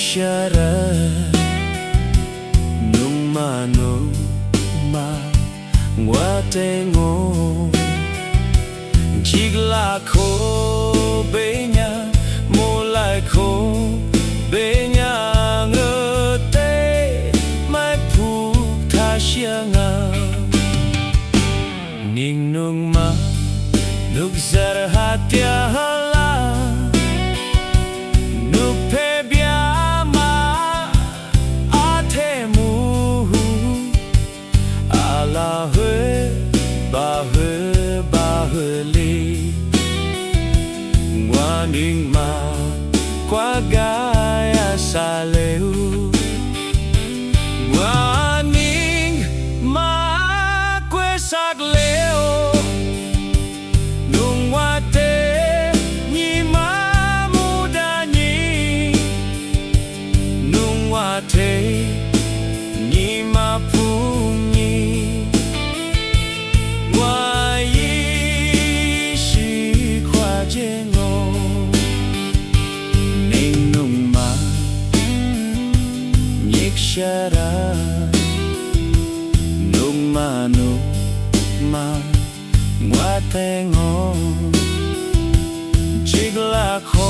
ꓟꓴă numa ngwa te ngo chỉ là khô bê nhà mô lại khô bê nhà ngơ tê mai phù tha xia ngà ning nung ma nuk zar hatia hala nuk pe bia ma a the mu ala hue ba hue li ngoa ning ma qua gaya sa leu ngoa ning ma quê sắc leu nung ngoa te nhi ma mu da nhi nung ngoa te nhi ma pu nhi ngoa yi shi khoa je ngô ning nung ma nhích xa ra nung ma ngoa te ngô chỉ là khô